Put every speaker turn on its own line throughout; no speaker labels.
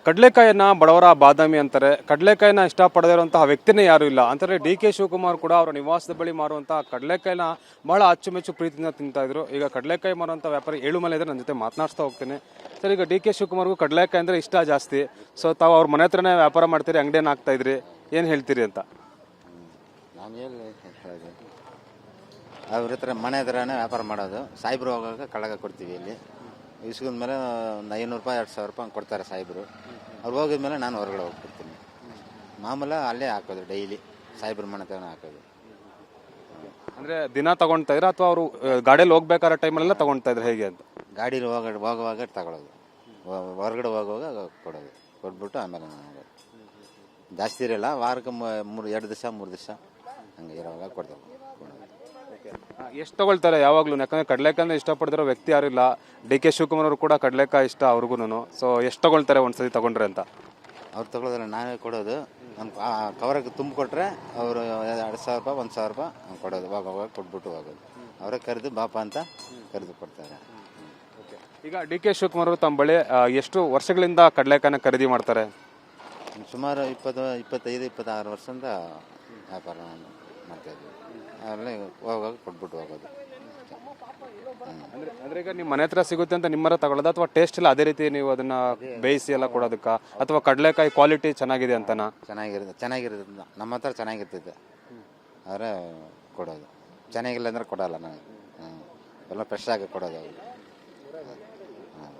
ಕಡಲೆಕಾಯಿನ ಬಡವರ ಬಾದಾಮಿ ಅಂತಾರೆ. ಕಡಲೆಕಾಯಿನ ಇಷ್ಟಪಡದೇ ಇರುವಂತಹ ವ್ಯಕ್ತಿನೇ ಯಾರು ಇಲ್ಲ ಅಂತಾರೆ. ಡಿ ಕೆ ಶಿವಕುಮಾರ್ ಕೂಡ ಅವರ ನಿವಾಸದ ಬಳಿ ಮಾರುವಂತಹ ಕಡಲೆಕಾಯಿನ ಬಹಳ ಅಚ್ಚುಮೆಚ್ಚು ಪ್ರೀತಿಯಿಂದ ತಿಂತಾ ಇದ್ರು. ಈಗ ಕಡಲೆಕಾಯಿ ಮಾರುವಂಥ ವ್ಯಾಪಾರಿ ಏಳುಮಲೆ ಇದ್ರೆ ನನ್ನ ಜೊತೆ ಮಾತನಾಡ್ತಾ ಹೋಗ್ತೀನಿ. ಸರ್, ಈಗ ಡಿ ಕೆ ಶಿವಕುಮಾರ್ಗೂ ಕಡಲೆಕಾಯಿ ಅಂದ್ರೆ ಇಷ್ಟ ಜಾಸ್ತಿ. ಸೊ ತಾವು ಅವ್ರ ಮನೆ ಹತ್ರನೇ ವ್ಯಾಪಾರ ಮಾಡ್ತೀರಿ, ಅಂಗಡಿಯನ್ನು ಹಾಕ್ತಾ ಇದ್ರಿ, ಏನು ಹೇಳ್ತೀರಿ ಅಂತ?
ನಾನು ಹೇಳೋದು ಅವ್ರ ಹತ್ರ ಮನೆ ಹತ್ರನೇ ವ್ಯಾಪಾರ ಮಾಡೋದು. ಸಾಯಿಬ್ರು ಹೋಗಾಗ ಕಳ್ಳಗ ಕೊಡ್ತೀವಿ. ಇಲ್ಲಿ ಇಸ್ಕೊಂಡ ಮೇಲೆ ಒಂದು 500 ರೂಪಾಯಿ 2000 ರೂಪಾಯಿ ಕೊಡ್ತಾರೆ ಸಾಯಿಬ್ರು. ಅವ್ರು ಹೋಗಿದ್ಮೇಲೆ ನಾನು ಹೊರಗಡೆ ಹೋಗ್ಬಿಡ್ತೀನಿ. ಮಾಮೂಲ ಅಲ್ಲೇ ಹಾಕೋದು, ಡೈಲಿ ಸಾಯಿಬ್ರ ಮನೆ ಹತ್ರನೇ ಹಾಕೋದು.
ಅಂದರೆ ದಿನ ತಗೊಳ್ತಾ ಇದ್ರೆ ಅಥವಾ ಅವರು ಗಾಡಿಯಲ್ಲಿ ಹೋಗ್ಬೇಕಾದ ಟೈಮಲ್ಲೆಲ್ಲ ತಗೊಳ್ತಾ ಇದ್ರೆ ಹೇಗೆ ಅಂತ?
ಗಾಡೀಲಿ ಹೋಗುವಾಗ ತಗೊಳ್ಳೋದು, ಹೊರಗಡೆ ಹೋಗುವಾಗ ಕೊಡೋದು, ಕೊಟ್ಬಿಟ್ಟು ಆಮೇಲೆ ನಾನು ಹೋಗೋದು. ಜಾಸ್ತಿ ಇರಲ್ಲ, ವಾರಕ್ಕೆ 2 ದಿವಸ 3 ದಿವಸ ಹಂಗೆ ಇರೋವಾಗ ಕೊಡ್ತೇವೆ.
ಎಷ್ಟು ತಗೊಳ್ತಾರೆ ಯಾವಾಗಲೂ? ಯಾಕಂದ್ರೆ ಕಡಲೆಕಾಯಿ ಇಷ್ಟಪಡ್ದಿರೋ ವ್ಯಕ್ತಿ ಯಾರಿಲ್ಲ. ಡಿ ಕೆ ಶಿವಕುಮಾರ್ ಅವರು ಕೂಡ ಕಡಲೆಕಾಯಿ ಇಷ್ಟ ಅವ್ರಿಗೂ. ಸೊ ಎಷ್ಟು ತಗೊಳ್ತಾರೆ ಒಂದ್ಸತಿ ತಗೊಂಡ್ರೆ ಅಂತ?
ಅವ್ರು ತಗೊಳ್ಳೋದಿಲ್ಲ, ನಾವೇ ಕೊಡೋದು. ನಮ್ಮ ಕವರಿಗೆ ತುಂಬಿಕೊಟ್ರೆ ಅವರು 2000 ರೂಪಾಯಿ 1000 ರೂಪಾಯಿ ಕೊಡೋದು. ಹೋಗುವಾಗ ಕೊಟ್ಬಿಟ್ಟು ಹೋಗೋದು. ಅವರೇ ಕರೆದು ಬಾಪ ಅಂತ ಕರೆದು ಕೊಡ್ತಾರೆ.
ಈಗ ಡಿ ಕೆ ಶಿವಕುಮಾರ್ ಅವರು ತಮ್ಮ ಬಳಿ ಎಷ್ಟು ವರ್ಷಗಳಿಂದ ಕಡಲೆಕಾಯಿನ ಖರೀದಿ ಮಾಡ್ತಾರೆ?
ಸುಮಾರು 25-26 ವರ್ಷದಿಂದ ವ್ಯಾಪಾರ ಮಾಡ್ತಾಯಿದ್ವಿ. ಆಮೇಲೆ ಹೋಗುವಾಗ ಕೊಟ್ಬಿಟ್ಟು ಹೋಗೋದು.
ಅಂದ್ರೆ ಈಗ ನಿಮ್ಮ ಮನೆ ಹತ್ರ ಸಿಗುತ್ತೆ ಅಂತ ನಿಮ್ಮರ ತಗೊಳ್ಳೋದು ಅಥವಾ ಟೇಸ್ಟ್ ಇಲ್ಲ ಅದೇ ರೀತಿ ನೀವು ಅದನ್ನ ಬೇಯಿಸಿ ಎಲ್ಲ ಕೊಡೋದಕ್ಕ, ಅಥವಾ ಕಡಲೆಕಾಯಿ ಕ್ವಾಲಿಟಿ ಚೆನ್ನಾಗಿದೆ ಅಂತನಾ?
ಚೆನ್ನಾಗಿರುತ್ತೆ ನಮ್ಮ ಹತ್ರ ಚೆನ್ನಾಗಿರ್ತೈತೆ. ಆದರೆ ಕೊಡೋದು. ಚೆನ್ನಾಗಿಲ್ಲ ಅಂದ್ರೆ ಕೊಡೋಲ್ಲ ನಾವು. ಎಲ್ಲ ಫ್ರೆಶ್ ಆಗಿ ಕೊಡೋದು.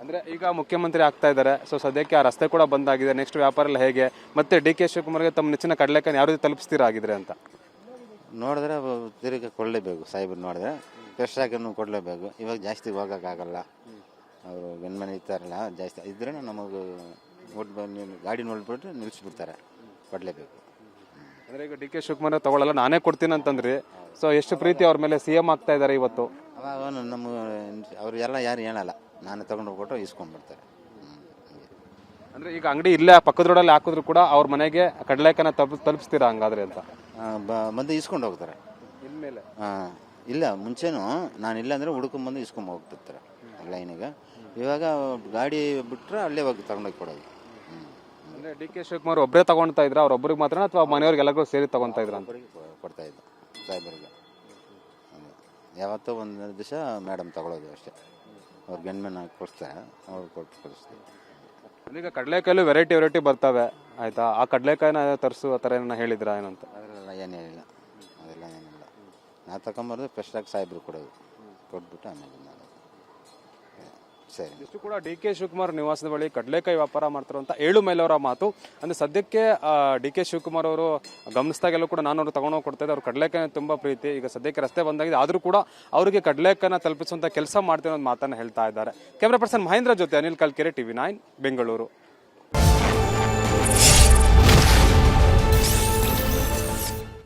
ಅಂದ್ರೆ ಈಗ ಮುಖ್ಯಮಂತ್ರಿ ಆಗ್ತಾ ಇದ್ದಾರೆ. ಸೊ ಸದ್ಯಕ್ಕೆ ಆ ರಸ್ತೆ ಕೂಡ ಬಂದಾಗಿದೆ. ನೆಕ್ಸ್ಟ್ ವ್ಯಾಪಾರ ಎಲ್ಲ ಹೇಗೆ? ಮತ್ತೆ ಡಿ ಕೆ ಶಿವಕುಮಾರ್ಗೆ ತಮ್ಮ ನೆಚ್ಚಿನ ಕಡಲೆಕಾಯಿ ಯಾವ ರೀತಿ ತಲುಪಿಸ್ತೀರಾ ಆಗಿದ್ರೆ ಅಂತ?
ನೋಡಿದ್ರೆ ತಿರುಗಿ ಕೊಡಲೇಬೇಕು. ಸಾಯಿಬ್ರು ನೋಡಿದ್ರೆ ಫ್ರೆಶ್ ಆಗಿ ಕೊಡಲೇಬೇಕು. ಇವಾಗ ಜಾಸ್ತಿ ಹೋಗೋಕ್ಕಾಗಲ್ಲ. ಅವರು ಗಂಡ್ಮನೆ ಇರ್ತಾರಲ್ಲ, ಜಾಸ್ತಿ ಇದ್ರೆ ನಮಗೆ ಗಾಡಿ ನೋಡ್ಬಿಟ್ಟು ನಿಲ್ಲಿಸ್ಬಿಡ್ತಾರೆ. ಕೊಡಲೇಬೇಕು.
ಅಂದರೆ ಈಗ ಡಿ ಕೆ ಶಿವಕುಮಾರ್ ತಗೊಳ್ಳಲ್ಲ, ನಾನೇ ಕೊಡ್ತೀನಿ ಅಂತಂದ್ರಿ. ಸೊ ಎಷ್ಟು ಪ್ರೀತಿ ಅವ್ರ ಮೇಲೆ CM ಆಗ್ತಾ ಇದ್ದಾರೆ ಇವತ್ತು.
ಅವಾಗ ನಮ್ಮ ಅವ್ರು ಎಲ್ಲ ಯಾರು ಹೇಳಲ್ಲ, ನಾನೇ ತೊಗೊಂಡು ಹೋಗ್ಬಿಟ್ಟು ಇಸ್ಕೊಂಡ್ಬಿಡ್ತಾರೆ.
ಅಂದರೆ ಈಗ ಅಂಗಡಿ ಇಲ್ಲೇ ಪಕ್ಕದ ರೋಡಲ್ಲಿ ಹಾಕಿದ್ರು ಕೂಡ ಅವ್ರ ಮನೆಗೆ ಕಡಲೆಕಾಯಿನ ತಲುಪಿಸ್ತೀರಾ ಹಂಗಾದ್ರೆ ಅಂತ?
ಬಂದು ಇಸ್ಕೊಂಡು ಹೋಗ್ತಾರೆ.
ಇನ್ಮೇಲೆ
ಇಲ್ಲ, ಮುಂಚೆನೂ ನಾನು ಇಲ್ಲ ಅಂದರೆ ಹುಡ್ಕೊಂಬಂದು ಇಸ್ಕೊಂಡ್ ಹೋಗ್ತಿರ್ತಾರೆ ಲೈನಿಗೆ. ಇವಾಗ ಗಾಡಿ ಬಿಟ್ಟರೆ ಅಲ್ಲೇ ಹೋಗಿ ತಗೊಂಡೋಗಿ ಕೊಡೋದು.
ಅಂದರೆ ಡಿ ಕೆ ಶಿವಕುಮಾರ್ ಒಬ್ಬರೇ ತಗೊಳ್ತಾ ಇದ್ರ, ಅವ್ರೊಬ್ಬರಿಗೆ ಮಾತ್ರ ಅಥವಾ ಮನೆಯವ್ರಿಗೆ ಎಲ್ಲರಿಗೂ ಸೇರಿ ತಗೊತಾ ಇದ್ರ ಅಂತ?
ಕೊಡ್ತಾಯಿದ್ದು ಸಾಯಿಬರಿಗೆ. ಯಾವತ್ತೋ ಒಂದು ದಿವಸ ಮೇಡಮ್ ತಗೊಳ್ಳೋದು ಅಷ್ಟೇ. ಅವ್ರು ಗಂಡ್ಮನ್ ಕೊಡಿಸ್ತಾರೆ, ಅವ್ರು ಕೊಟ್ಟು ಕಳಿಸ್ತೀವಿ.
ಈಗ ಕಡಲೆಕಾಯಲ್ಲೂ ವೆರೈಟಿ ಬರ್ತವೆ ಆಯ್ತಾ? ಆ ಕಡಲೆಕಾಯಿನ ತರಿಸು ಆ ಥರ ಏನೋ ಹೇಳಿದ್ರಾ ಏನಂತ?
ಅದರೆಲ್ಲ ಏನು ಹೇಳಿಲ್ಲ, ಅದೆಲ್ಲ ಏನಿಲ್ಲ. ನಾವು ತಗೊಂಬರೋದು ಫ್ರೆಶ್ಶಾಗಿ ಸಾಯಿಬ್ರು ಕೊಡೋದು, ಕೊಟ್ಬಿಟ್ಟು ಆಮೇಲೆ ಮಾಡೋದು. ಸರಿ,
ಇಷ್ಟು ಕೂಡ ಡಿ ಕೆ ಶಿವಕುಮಾರ್ ನಿವಾಸದ ಬಳಿ ಕಡಲೆಕಾಯಿ ವ್ಯಾಪಾರ ಮಾಡ್ತಾರಂತ ಏಳುಮೈಲವರ ಮಾತು. ಅಂದರೆ ಸದ್ಯಕ್ಕೆ ಡಿ ಕೆ ಶಿವಕುಮಾರ್ ಅವರು ಗಮನಿಸಿದಾಗೆಲ್ಲೂ ಕೂಡ ನಾನು ಅವ್ರು ತಗೊಂಡೋಗಿ ಕೊಡ್ತಾ ಇದ್ದೆ. ಅವ್ರ ಕಡಲೆಕಾಯಿ ತುಂಬ ಪ್ರೀತಿ. ಈಗ ಸದ್ಯಕ್ಕೆ ರಸ್ತೆ ಬಂದಾಗಿದೆ, ಆದರೂ ಕೂಡ ಅವರಿಗೆ ಕಡಲೆಕಾಯಿನ ತಲುಪಿಸುವಂಥ ಕೆಲಸ ಮಾಡ್ತೀನಿ ಅನ್ನೋ ಮಾತನ್ನು ಹೇಳ್ತಾ ಇದ್ದಾರೆ. ಕ್ಯಾಮ್ರಾ ಪರ್ಸನ್ ಮಹೇಂದ್ರ ಜೊತೆ ಅನಿಲ್ ಕಲ್ಕೆರೆ, TV9 ಬೆಂಗಳೂರು.